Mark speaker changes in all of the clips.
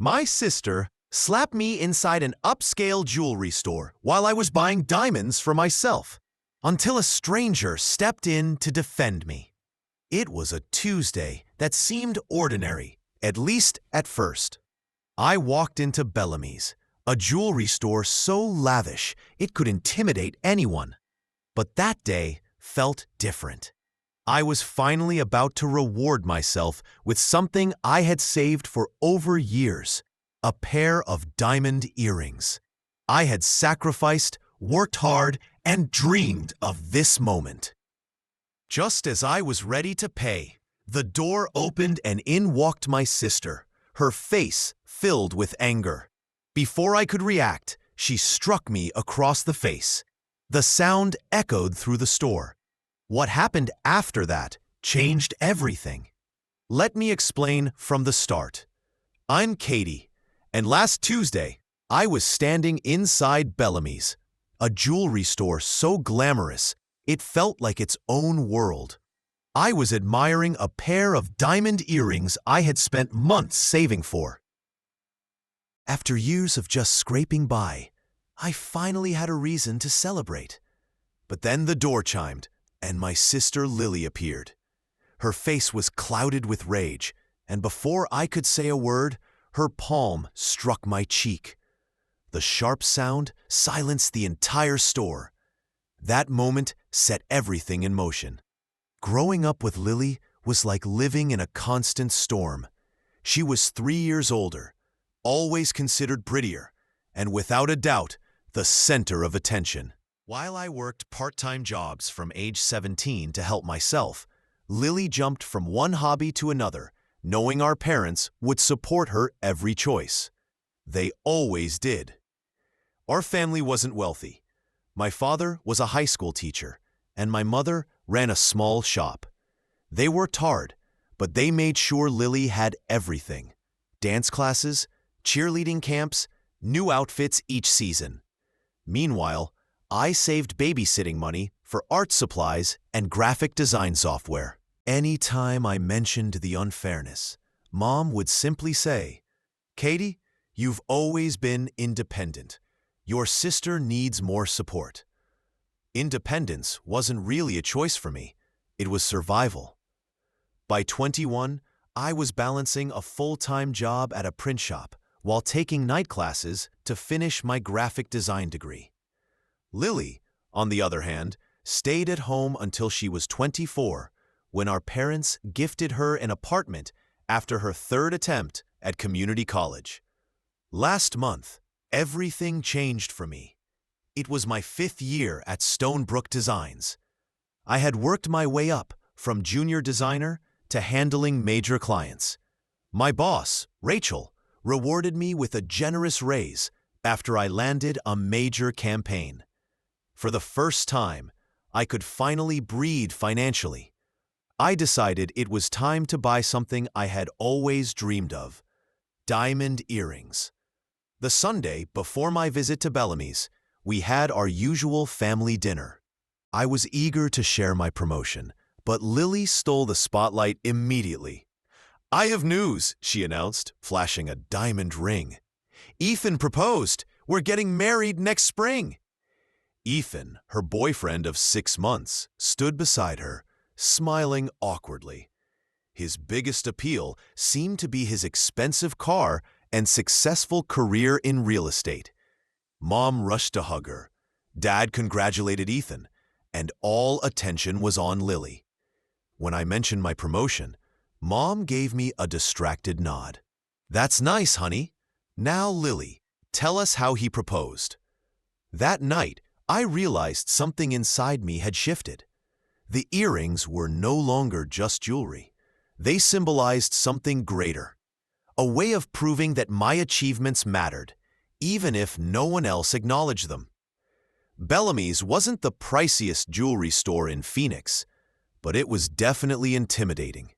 Speaker 1: My sister slapped me inside an upscale jewelry store while I was buying diamonds for myself, until a stranger stepped in to defend me. It was a Tuesday that seemed ordinary, at least at first. I walked into Bellamy's, a jewelry store so lavish it could intimidate anyone. But that day felt different. I was finally about to reward myself with something I had saved for over years, a pair of diamond earrings. I had sacrificed, worked hard, and dreamed of this moment. Just as I was ready to pay, the door opened and in walked my sister, her face filled with anger. Before I could react, she struck me across the face. The sound echoed through the store. What happened after that changed everything. Let me explain from the start. I'm Katie, and last Tuesday, I was standing inside Bellamy's, a jewelry store so glamorous it felt like its own world. I was admiring a pair of diamond earrings I had spent months saving for. After years of just scraping by, I finally had a reason to celebrate. But then the door chimed, and my sister Lily appeared. Her face was clouded with rage, and before I could say a word, her palm struck my cheek. The sharp sound silenced the entire store. That moment set everything in motion. Growing up with Lily was like living in a constant storm. She was 3 years older, always considered prettier, and without a doubt, the center of attention. While I worked part-time jobs from age 17 to help myself, Lily jumped from one hobby to another, knowing our parents would support her every choice. They always did. Our family wasn't wealthy. My father was a high school teacher, and my mother ran a small shop. They worked hard, but they made sure Lily had everything: dance classes, cheerleading camps, new outfits each season. Meanwhile, I saved babysitting money for art supplies and graphic design software. Anytime I mentioned the unfairness, Mom would simply say, "Katie, you've always been independent. Your sister needs more support." Independence wasn't really a choice for me. It was survival. By 21, I was balancing a full-time job at a print shop while taking night classes to finish my graphic design degree. Lily, on the other hand, stayed at home until she was 24, when our parents gifted her an apartment after her third attempt at community college. Last month, everything changed for me. It was my 5th year at Stonebrook Designs. I had worked my way up from junior designer to handling major clients. My boss, Rachel, rewarded me with a generous raise after I landed a major campaign. For the first time, I could finally breathe financially. I decided it was time to buy something I had always dreamed of: diamond earrings. The Sunday before my visit to Bellamy's, we had our usual family dinner. I was eager to share my promotion, but Lily stole the spotlight immediately. "I have news," she announced, flashing a diamond ring. "Ethan proposed. We're getting married next spring." Ethan, her boyfriend of 6 months, stood beside her, smiling awkwardly. His biggest appeal seemed to be his expensive car and successful career in real estate. Mom rushed to hug her. Dad congratulated Ethan, and all attention was on Lily. When I mentioned my promotion, Mom gave me a distracted nod. "That's nice, honey. Now, Lily, tell us how he proposed." That night, I realized something inside me had shifted. The earrings were no longer just jewelry. They symbolized something greater, a way of proving that my achievements mattered, even if no one else acknowledged them. Bellamy's wasn't the priciest jewelry store in Phoenix, but it was definitely intimidating.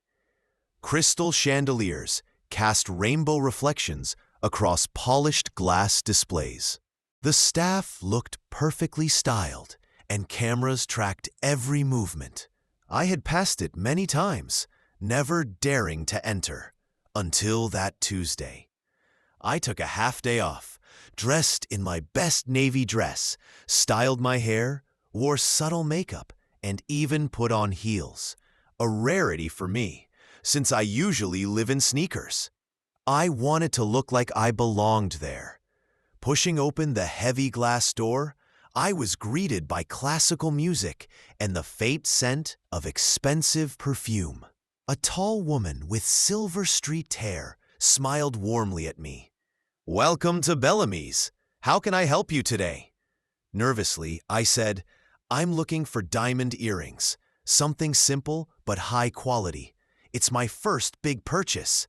Speaker 1: Crystal chandeliers cast rainbow reflections across polished glass displays. The staff looked perfectly styled, and cameras tracked every movement. I had passed it many times, never daring to enter, until that Tuesday. I took a half-day off, dressed in my best navy dress, styled my hair, wore subtle makeup, and even put on heels. A rarity for me, since I usually live in sneakers. I wanted to look like I belonged there. Pushing open the heavy glass door, I was greeted by classical music and the faint scent of expensive perfume. A tall woman with silver-streaked hair smiled warmly at me. "Welcome to Bellamy's. How can I help you today?" Nervously, I said, "I'm looking for diamond earrings. Something simple but high quality. It's my first big purchase."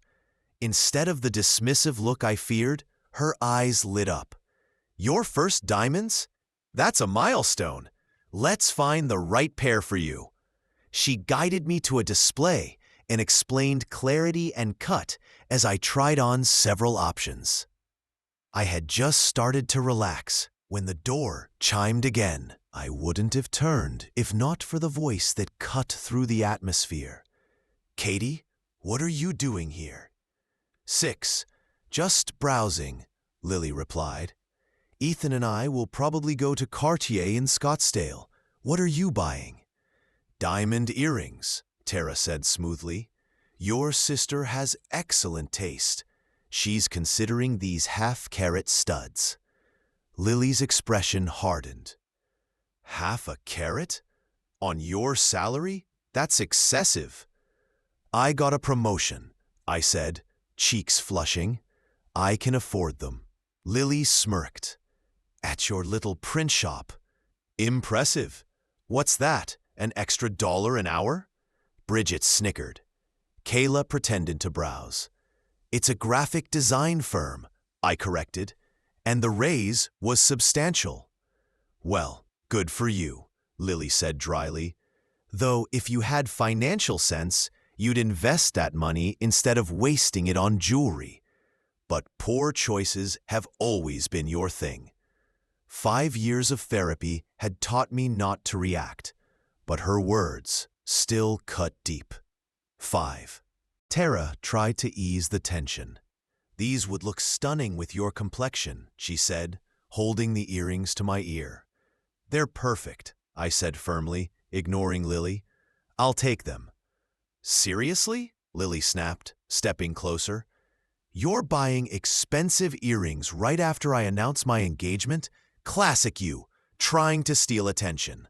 Speaker 1: Instead of the dismissive look I feared, her eyes lit up. "Your first diamonds? That's a milestone. Let's find the right pair for you." She guided me to a display and explained clarity and cut as I tried on several options. I had just started to relax when the door chimed again. I wouldn't have turned if not for the voice that cut through the atmosphere. "Katie, what are you doing here?" "6. Just browsing," Lily replied. "Ethan and I will probably go to Cartier in Scottsdale. What are you buying?" "Diamond earrings," Tara said smoothly. "Your sister has excellent taste. She's considering these half-carat studs." Lily's expression hardened. "Half a carat? On your salary? That's excessive." "I got a promotion," I said, cheeks flushing. "I can afford them." Lily smirked. "At your little print shop? Impressive. What's that, an extra $1 an hour?" Bridget snickered. Kayla pretended to browse. "It's a graphic design firm," I corrected, and the raise was substantial. "Well, good for you," Lily said dryly. "Though if you had financial sense, you'd invest that money instead of wasting it on jewelry. But poor choices have always been your thing." 5 years of therapy had taught me not to react, but her words still cut deep. 5. Tara tried to ease the tension. "These would look stunning with your complexion," she said, holding the earrings to my ear. "They're perfect," I said firmly, ignoring Lily. "I'll take them." "Seriously?" Lily snapped, stepping closer. "You're buying expensive earrings right after I announce my engagement? Classic you, trying to steal attention."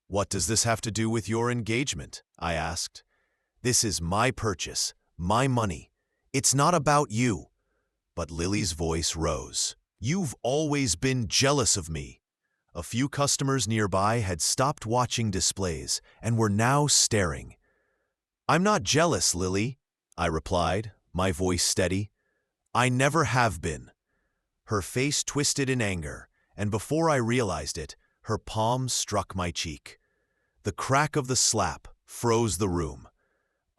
Speaker 1: "What does this have to do with your engagement?" I asked. "This is my purchase, my money. It's not about you." But Lily's voice rose. "You've always been jealous of me." A few customers nearby had stopped watching displays and were now staring. "I'm not jealous, Lily," I replied, my voice steady. "I never have been." Her face twisted in anger, and before I realized it, her palm struck my cheek. The crack of the slap froze the room.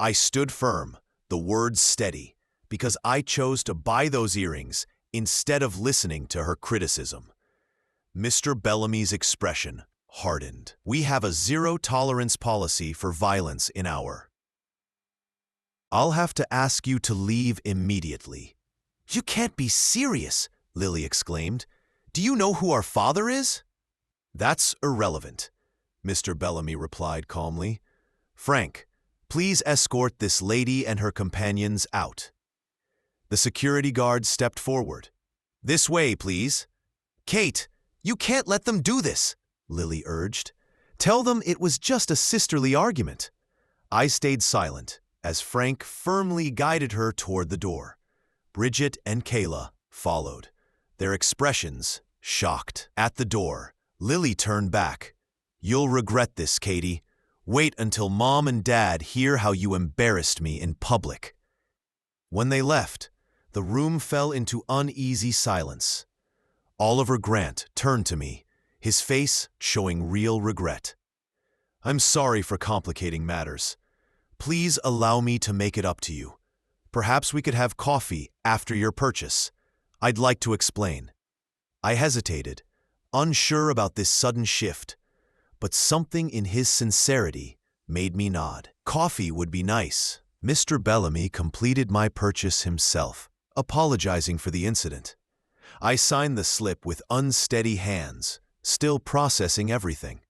Speaker 1: I stood firm, the words steady, because I chose to buy those earrings instead of listening to her criticism. Mr. Bellamy's expression hardened. "We have a zero-tolerance policy for violence in our—" "I'll have to ask you to leave immediately." "You can't be serious," Lily exclaimed. "Do you know who our father is?" "That's irrelevant," Mr. Bellamy replied calmly. "Frank, please escort this lady and her companions out." The security guard stepped forward. "This way, please." "Kate, you can't let them do this," Lily urged. "Tell them it was just a sisterly argument." I stayed silent as Frank firmly guided her toward the door. Bridget and Kayla followed, their expressions shocked. At the door, Lily turned back. "You'll regret this, Katie. Wait until Mom and Dad hear how you embarrassed me in public." When they left, the room fell into uneasy silence. Oliver Grant turned to me, his face showing real regret. "I'm sorry for complicating matters. Please allow me to make it up to you. Perhaps we could have coffee after your purchase. I'd like to explain." I hesitated, unsure about this sudden shift, but something in his sincerity made me nod. "Coffee would be nice." Mr. Bellamy completed my purchase himself. apologizing for the incident. I signed the slip with unsteady hands, still processing everything.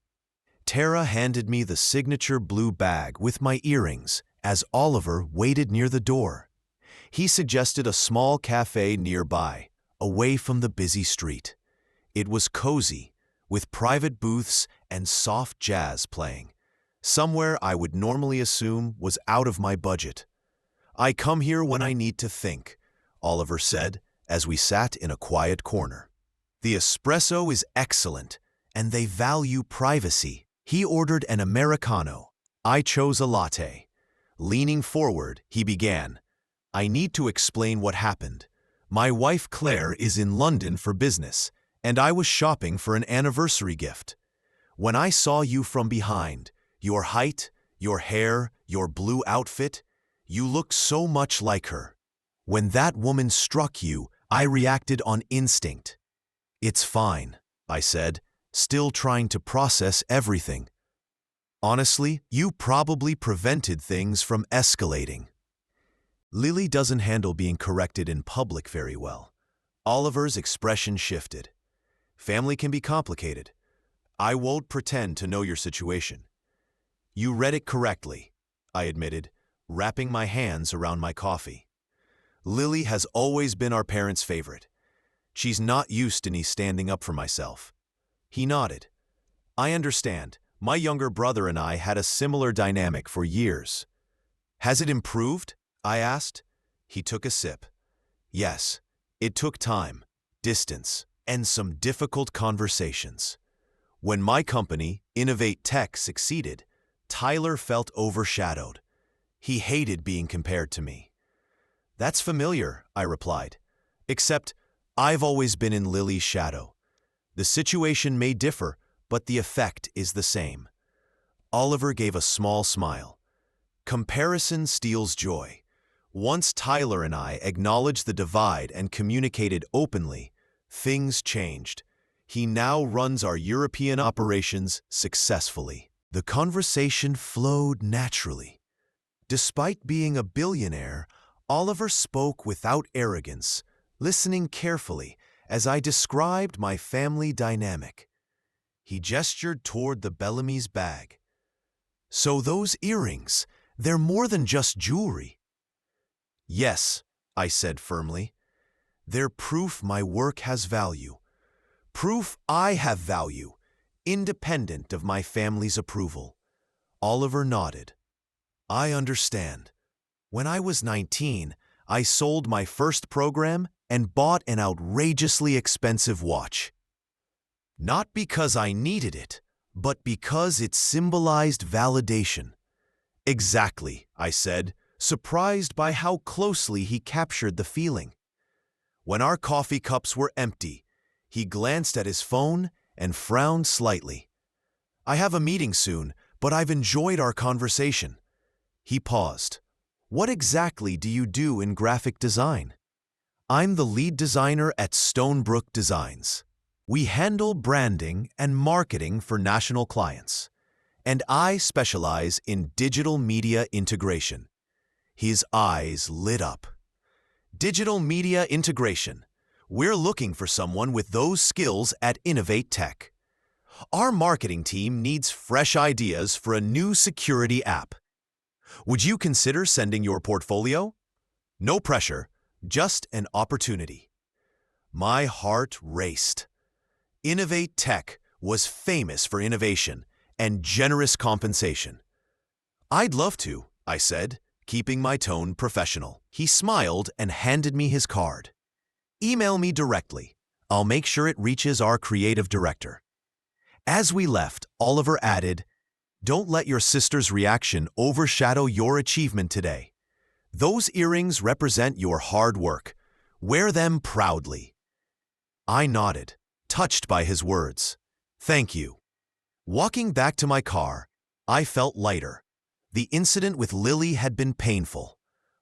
Speaker 1: Tara handed me the signature blue bag with my earrings as Oliver waited near the door. He suggested a small cafe nearby, away from the busy street. It was cozy, with private booths and soft jazz playing, somewhere I would normally assume was out of my budget. "I come here when I need to think," Oliver said as we sat in a quiet corner. "The espresso is excellent, and they value privacy." He ordered an Americano. I chose a latte. Leaning forward, he began, "I need to explain what happened. My wife Claire is in London for business, and I was shopping for an anniversary gift. When I saw you from behind, your height, your hair, your blue outfit, you looked so much like her. When that woman struck you, I reacted on instinct." "It's fine," I said, still trying to process everything. "Honestly, you probably prevented things from escalating." Lily doesn't handle being corrected in public very well. Oliver's expression shifted. "Family can be complicated. I won't pretend to know your situation." "You read it correctly," I admitted, wrapping my hands around my coffee. "Lily has always been our parents' favorite. She's not used to me standing up for myself." He nodded. "I understand. My younger brother and I had a similar dynamic for years." "Has it improved?" I asked. He took a sip. "Yes, it took time, distance, and some difficult conversations. When my company, Innovate Tech, succeeded, Tyler felt overshadowed. He hated being compared to me." "That's familiar," I replied. "Except I've always been in Lily's shadow. The situation may differ, but the effect is the same." Oliver gave a small smile. "Comparison steals joy. Once Tyler and I acknowledged the divide and communicated openly, things changed. He now runs our European operations successfully." The conversation flowed naturally. Despite being a billionaire, Oliver spoke without arrogance, listening carefully as I described my family dynamic. He gestured toward the Bellamy's bag. "So those earrings, they're more than just jewelry." "Yes," I said firmly. "They're proof my work has value. Proof I have value, independent of my family's approval." Oliver nodded. "I understand. When I was 19, I sold my first program and bought an outrageously expensive watch. Not because I needed it, but because it symbolized validation." "Exactly," I said, surprised by how closely he captured the feeling. When our coffee cups were empty, he glanced at his phone and frowned slightly. "I have a meeting soon, but I've enjoyed our conversation." He paused. "What exactly do you do in graphic design?" "I'm the lead designer at Stonebrook Designs. We handle branding and marketing for national clients, and I specialize in digital media integration." His eyes lit up. "Digital media integration. We're looking for someone with those skills at Innovate Tech. Our marketing team needs fresh ideas for a new security app. Would you consider sending your portfolio? No pressure, just an opportunity." My heart raced. Innovate Tech was famous for innovation and generous compensation. "I'd love to," I said, keeping my tone professional. He smiled and handed me his card. "Email me directly. I'll make sure it reaches our creative director." As we left, Oliver added, "Don't let your sister's reaction overshadow your achievement today. Those earrings represent your hard work. Wear them proudly." I nodded, touched by his words. "Thank you." Walking back to my car, I felt lighter. The incident with Lily had been painful,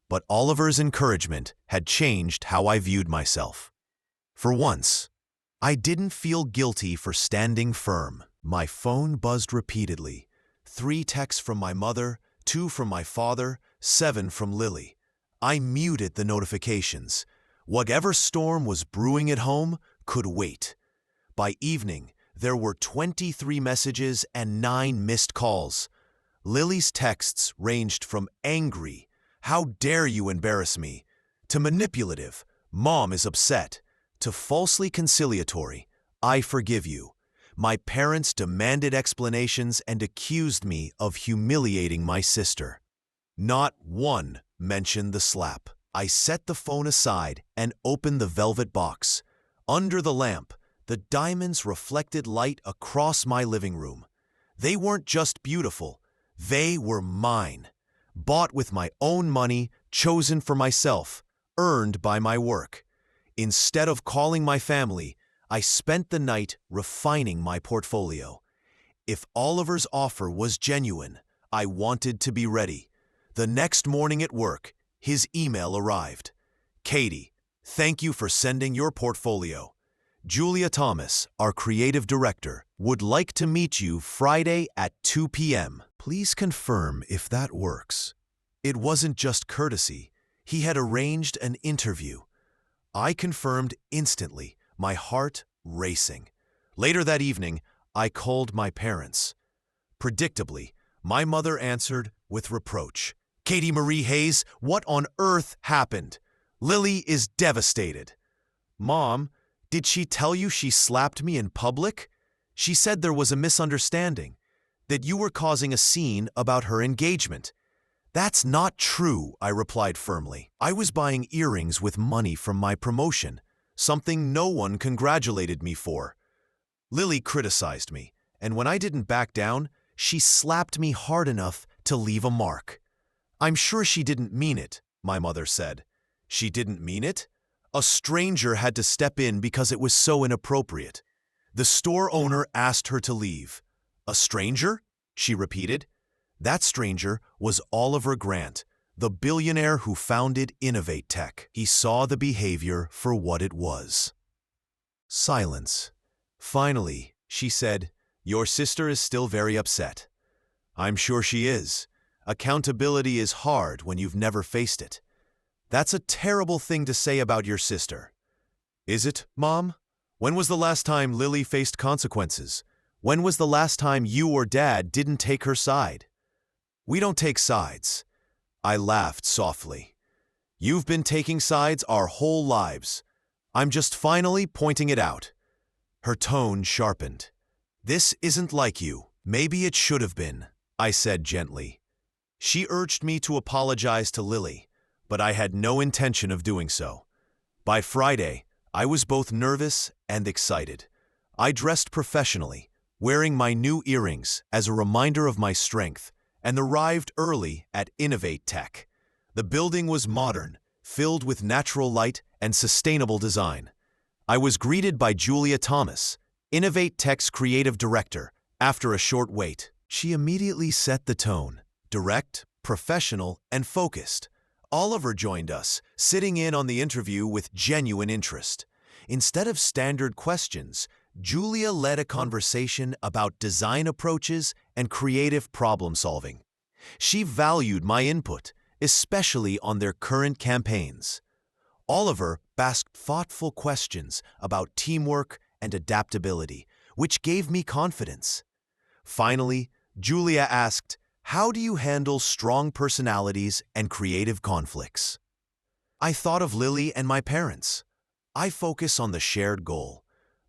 Speaker 1: but Oliver's encouragement had changed how I viewed myself. For once, I didn't feel guilty for standing firm. My phone buzzed repeatedly. 3 texts from my mother, 2 from my father, 7 from Lily. I muted the notifications, Whatever storm was brewing at home could wait. By evening, there were 23 messages and 9 missed calls. Lily's texts ranged from angry, "How dare you embarrass me?" to manipulative, "Mom is upset," to falsely conciliatory, "I forgive you." My parents demanded explanations and accused me of humiliating my sister. Not one mentioned the slap. I set the phone aside and opened the velvet box. Under the lamp, the diamonds reflected light across my living room. They weren't just beautiful, they were mine. Bought with my own money, chosen for myself, earned by my work. Instead of calling my family, I spent the night refining my portfolio. If Oliver's offer was genuine, I wanted to be ready. The next morning at work, his email arrived. "Katie, thank you for sending your portfolio. Julia Thomas, our creative director, would like to meet you Friday at 2 p.m. Please confirm if that works." It wasn't just courtesy. He had arranged an interview. I confirmed instantly, my heart racing. Later that evening, I called my parents. Predictably, my mother answered with reproach. "Katie Marie Hayes, what on earth happened? Lily is devastated." "Mom, did she tell you she slapped me in public? She said there was a misunderstanding, that you were causing a scene about her engagement." "That's not true," I replied firmly. "I was buying earrings with money from my promotion, something no one congratulated me for." Lily criticized me, and when I didn't back down, she slapped me hard enough to leave a mark. "I'm sure she didn't mean it," my mother said. "She didn't mean it?" A stranger had to step in because it was so inappropriate. The store owner asked her to leave. "A stranger?" she repeated. That stranger was Oliver Grant, the billionaire who founded Innovate Tech. He saw the behavior for what it was. Silence. Finally, she said, "Your sister is still very upset." "I'm sure she is. Accountability is hard when you've never faced it." "That's a terrible thing to say about your sister." "Is it, Mom? When was the last time Lily faced consequences? When was the last time you or Dad didn't take her side?" "We don't take sides." I laughed softly. "You've been taking sides our whole lives. I'm just finally pointing it out." Her tone sharpened. "This isn't like you. Maybe it should have been," I said gently. She urged me to apologize to Lily, but I had no intention of doing so. By Friday, I was both nervous and excited. I dressed professionally, wearing my new earrings as a reminder of my strength, and arrived early at Innovate Tech. The building was modern, filled with natural light and sustainable design. I was greeted by Julia Thomas, Innovate Tech's creative director, after a short wait. She immediately set the tone, direct, professional, and focused. Oliver joined us, sitting in on the interview with genuine interest. Instead of standard questions, Julia led a conversation about design approaches and creative problem-solving. She valued my input, especially on their current campaigns. Oliver asked thoughtful questions about teamwork and adaptability, which gave me confidence. Finally, Julia asked, "How do you handle strong personalities and creative conflicts?" I thought of Lily and my parents. I focus on the shared goal.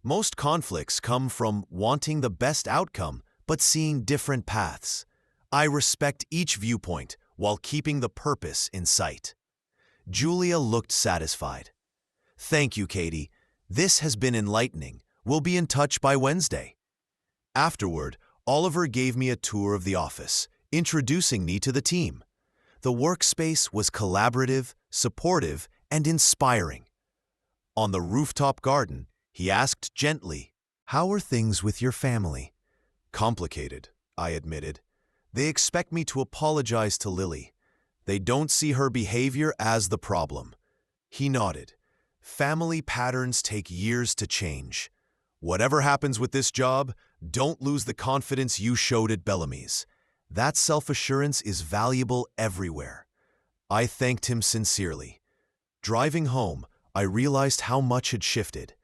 Speaker 1: Most conflicts come from wanting the best outcome but seeing different paths. I respect each viewpoint while keeping the purpose in sight. Julia looked satisfied. "Thank you, Katie. This has been enlightening. We'll be in touch by Wednesday." Afterward, Oliver gave me a tour of the office, introducing me to the team. The workspace was collaborative, supportive, and inspiring. On the rooftop garden, he asked gently, "How are things with your family?" "Complicated," I admitted. "They expect me to apologize to Lily. They don't see her behavior as the problem." He nodded. "Family patterns take years to change. Whatever happens with this job, don't lose the confidence you showed at Bellamy's. That self-assurance is valuable everywhere." I thanked him sincerely. Driving home, I realized how much had shifted.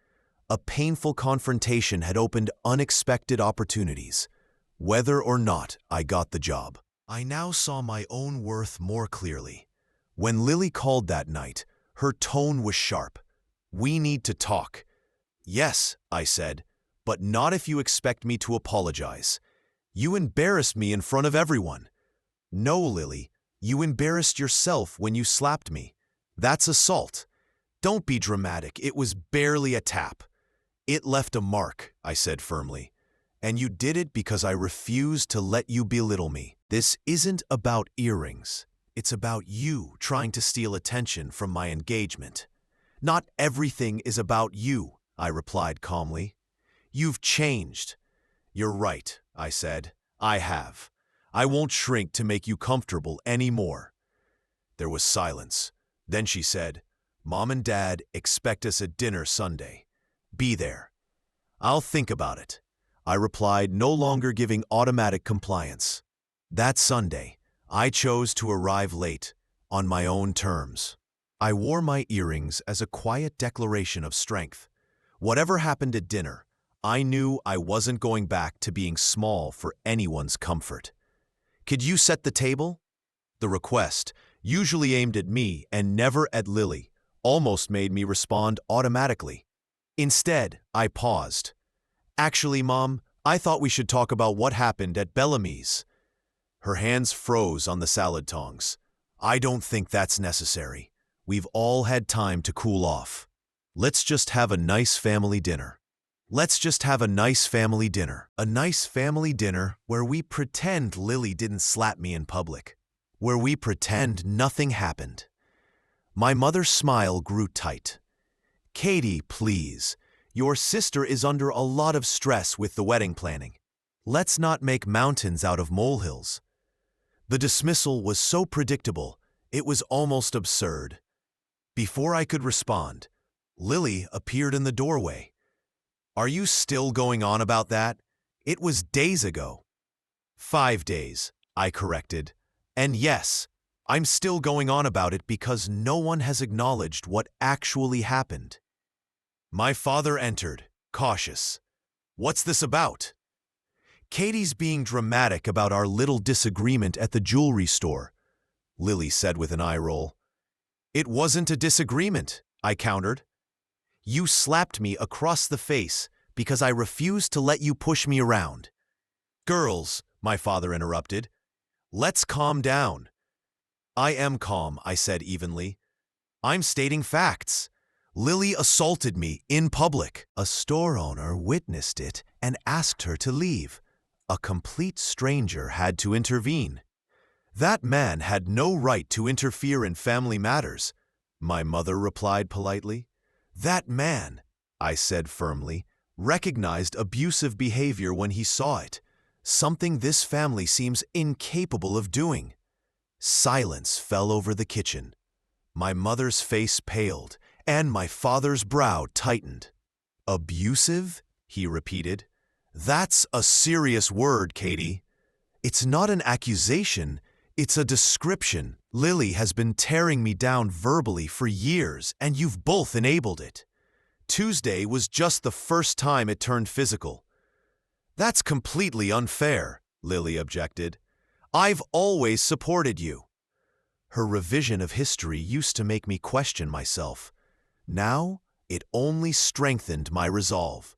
Speaker 1: A painful confrontation had opened unexpected opportunities. Whether or not I got the job, I now saw my own worth more clearly. When Lily called that night, her tone was sharp. "We need to talk." "Yes," I said, "but not if you expect me to apologize. You embarrassed me in front of everyone." "No, Lily, you embarrassed yourself when you slapped me. That's assault. Don't be dramatic, it was barely a tap." "It left a mark," I said firmly. "And you did it because I refused to let you belittle me. This isn't about earrings. It's about you trying to steal attention from my engagement." "Not everything is about you," I replied calmly. "You've changed." "You're right," I said. "I have. I won't shrink to make you comfortable anymore." There was silence. Then she said, "Mom and Dad expect us at dinner Sunday. Be there." "I'll think about it," I replied, no longer giving automatic compliance. That Sunday, I chose to arrive late, on my own terms. I wore my earrings as a quiet declaration of strength. Whatever happened at dinner, I knew I wasn't going back to being small for anyone's comfort. "Could you set the table?" The request, usually aimed at me and never at Lily, almost made me respond automatically. Instead, I paused. "Actually, Mom, I thought we should talk about what happened at Bellamy's." Her hands froze on the salad tongs. "I don't think that's necessary. We've all had time to cool off. Let's just have a nice family dinner." Let's just have a nice family dinner. A nice family dinner where we pretend Lily didn't slap me in public. Where we pretend nothing happened. My mother's smile grew tight. "Katie, please. Your sister is under a lot of stress with the wedding planning. Let's not make mountains out of molehills." The dismissal was so predictable, it was almost absurd. Before I could respond, Lily appeared in the doorway. "Are you still going on about that? It was days ago." "5 days," I corrected. "And yes, I'm still going on about it because no one has acknowledged what actually happened." My father entered, cautious. "What's this about?" "Katie's being dramatic about our little disagreement at the jewelry store," Lily said with an eye roll. "It wasn't a disagreement," I countered. "You slapped me across the face because I refused to let you push me around." "Girls," my father interrupted, "let's calm down." "I am calm," I said evenly. "I'm stating facts. Lily assaulted me in public." A store owner witnessed it and asked her to leave. A complete stranger had to intervene. "That man had no right to interfere in family matters," my mother replied politely. "That man," I said firmly, "recognized abusive behavior when he saw it, something this family seems incapable of doing." Silence fell over the kitchen. My mother's face paled, and my father's brow tightened. "Abusive?" he repeated. "That's a serious word, Katie. It's not an accusation, it's a description. Lily has been tearing me down verbally for years, and you've both enabled it. Tuesday was just the first time it turned physical." "That's completely unfair," Lily objected. "I've always supported you." Her revision of history used to make me question myself. Now, it only strengthened my resolve.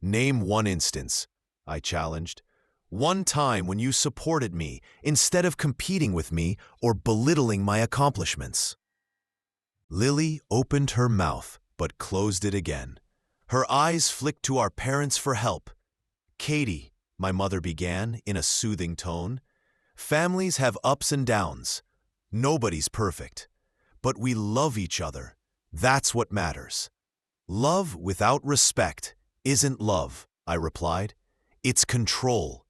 Speaker 1: "Name one instance," I challenged. "One time when you supported me instead of competing with me or belittling my accomplishments." Lily opened her mouth but closed it again. Her eyes flicked to our parents for help. "Katie," my mother began in a soothing tone, "families have ups and downs. Nobody's perfect. But we love each other. That's what matters." "Love without respect isn't love," I replied. "It's control.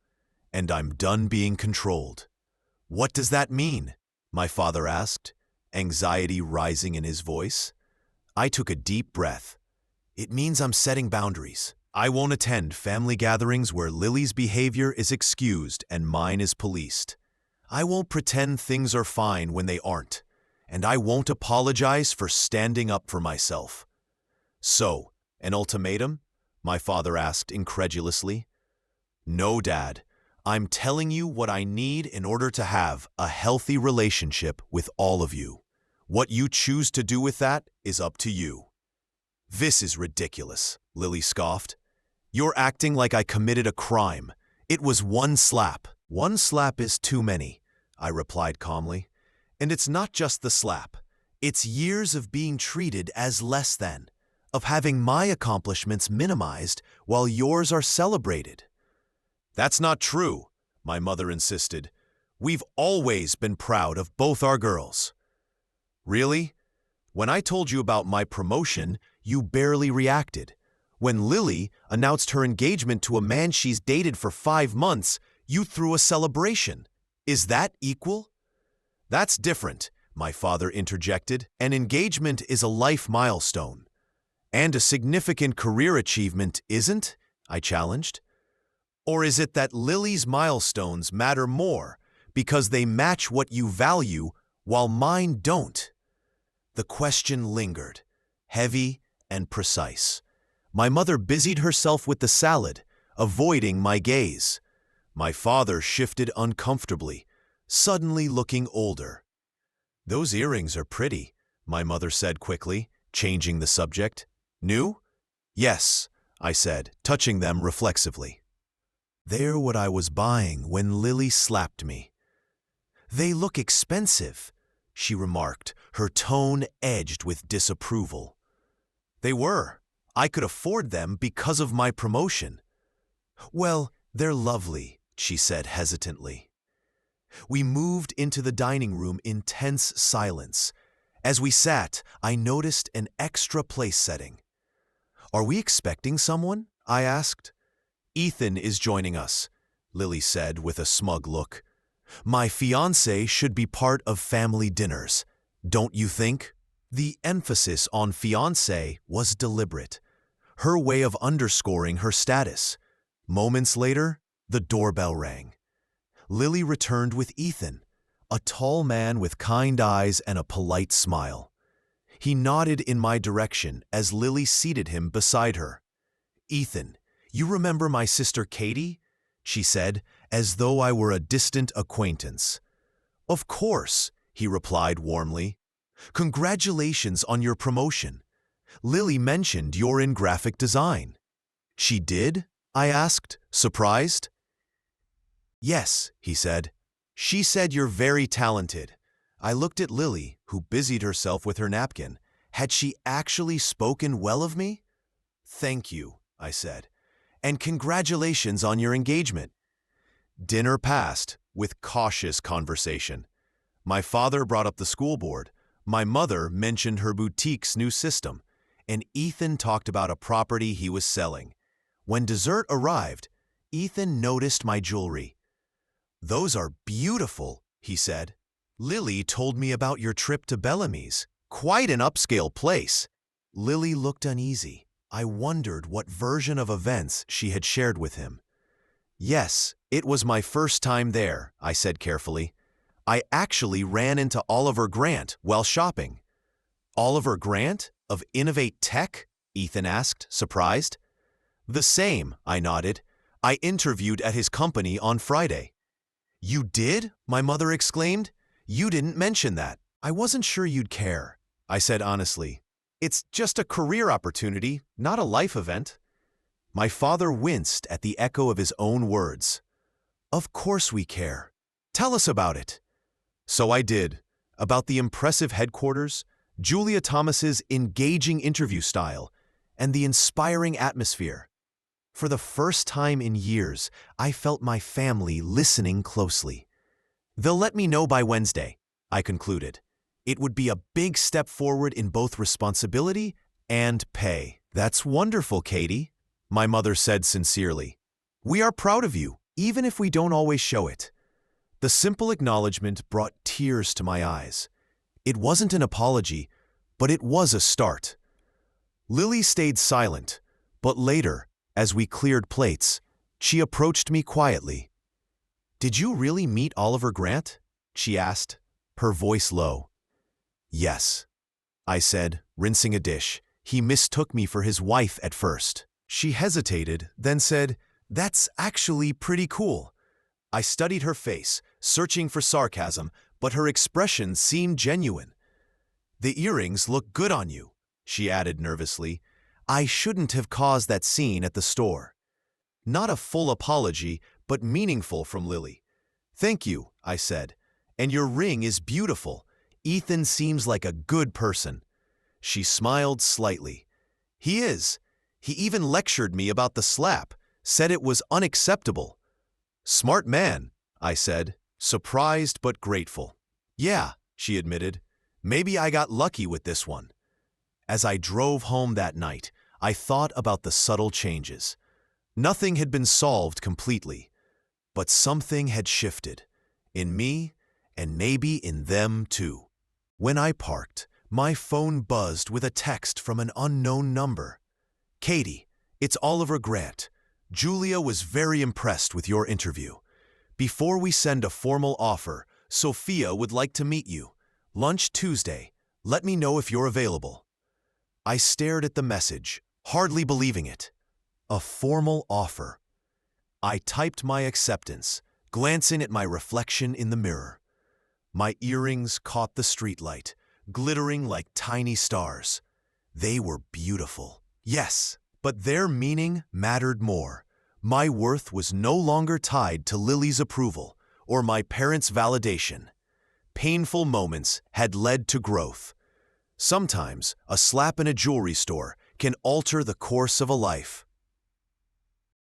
Speaker 1: And I'm done being controlled." "What does that mean?" my father asked, anxiety rising in his voice. I took a deep breath. "It means I'm setting boundaries. I won't attend family gatherings where Lily's behavior is excused and mine is policed. I won't pretend things are fine when they aren't. and I won't apologize for standing up for myself." "So, an ultimatum?" my father asked incredulously. "No, Dad. I'm telling you what I need in order to have a healthy relationship with all of you. What you choose to do with that is up to you." "This is ridiculous," Lily scoffed. "You're acting like I committed a crime. It was one slap." "One slap is too many," I replied calmly. "And it's not just the slap. It's years of being treated as less than, of having my accomplishments minimized while yours are celebrated." "That's not true," my mother insisted. "We've always been proud of both our girls." "Really? When I told you about my promotion, you barely reacted. When Lily announced her engagement to a man she's dated for 5 months, you threw a celebration. Is that equal?" "That's different," my father interjected. "An engagement is a life milestone." "And a significant career achievement isn't?" I challenged. "Or is it that Lily's milestones matter more because they match what you value while mine don't?" The question lingered, heavy and precise. My mother busied herself with the salad, avoiding my gaze. My father shifted uncomfortably, suddenly looking older. "Those earrings are pretty," my mother said quickly, changing the subject. "New?" "Yes," I said, touching them reflexively. "They're what I was buying when Lily slapped me." "They look expensive," she remarked, her tone edged with disapproval. "They were. I could afford them because of my promotion." "Well, they're lovely," she said hesitantly. We moved into the dining room in tense silence. As we sat, I noticed an extra place setting. "Are we expecting someone?" I asked. "Ethan is joining us," Lily said with a smug look. "My fiancé should be part of family dinners, don't you think?" The emphasis on fiancé was deliberate, her way of underscoring her status. Moments later, the doorbell rang. Lily returned with Ethan, a tall man with kind eyes and a polite smile. He nodded in my direction as Lily seated him beside her. "Ethan, you remember my sister Katie?" she said, as though I were a distant acquaintance. "Of course," he replied warmly. "Congratulations on your promotion. Lily mentioned you're in graphic design." "She did?" I asked, surprised. "Yes," he said. "She said you're very talented." I looked at Lily, who busied herself with her napkin. Had she actually spoken well of me? "Thank you," I said. "And congratulations on your engagement." Dinner passed with cautious conversation. My father brought up the school board. My mother mentioned her boutique's new system, and Ethan talked about a property he was selling. When dessert arrived, Ethan noticed my jewelry. "Those are beautiful," he said. "Lily told me about your trip to Bellamy's. Quite an upscale place." Lily looked uneasy. I wondered what version of events she had shared with him. "Yes, it was my first time there," I said carefully. "I actually ran into Oliver Grant while shopping." "Oliver Grant? Of Innovate Tech?" Ethan asked, surprised. "The same," I nodded. "I interviewed at his company on Friday." "You did?" my mother exclaimed. "You didn't mention that." "I wasn't sure you'd care," I said honestly. "It's just a career opportunity, not a life event." My father winced at the echo of his own words. "Of course we care. Tell us about it." So I did. About the impressive headquarters, Julia Thomas's engaging interview style, and the inspiring atmosphere. For the first time in years, I felt my family listening closely. "They'll let me know by Wednesday," I concluded. It would be a big step forward in both responsibility and pay. "That's wonderful, Katie," my mother said sincerely. "We are proud of you, even if we don't always show it." The simple acknowledgement brought tears to my eyes. It wasn't an apology, but it was a start. Lily stayed silent, but later, as we cleared plates, she approached me quietly. "Did you really meet Oliver Grant?" she asked, her voice low. Yes, I said, rinsing a dish. He mistook me for his wife at first. She hesitated, then said, "That's actually pretty cool." I studied her face, searching for sarcasm, but her expression seemed genuine. "The earrings look good on you," she added nervously. I shouldn't have caused that scene at the store. Not a full apology, but meaningful from Lily. "Thank you," I said. "And your ring is beautiful. Ethan seems like a good person." She smiled slightly. "He is. He even lectured me about the slap, said it was unacceptable." "Smart man," I said, surprised but grateful. "Yeah," she admitted. "Maybe I got lucky with this one." As I drove home that night, I thought about the subtle changes. Nothing had been solved completely, but something had shifted. In me, and maybe in them too. When I parked, my phone buzzed with a text from an unknown number. "Katie, it's Oliver Grant. Julia was very impressed with your interview. Before we send a formal offer, Sophia would like to meet you. Lunch Tuesday. Let me know if you're available." I stared at the message, hardly believing it. A formal offer. I typed my acceptance, glancing at my reflection in the mirror. My earrings caught the streetlight, glittering like tiny stars. They were beautiful. Yes, but their meaning mattered more. My worth was no longer tied to Lily's approval or my parents' validation. Painful moments had led to growth. Sometimes a slap in a jewelry store can alter the course of a life.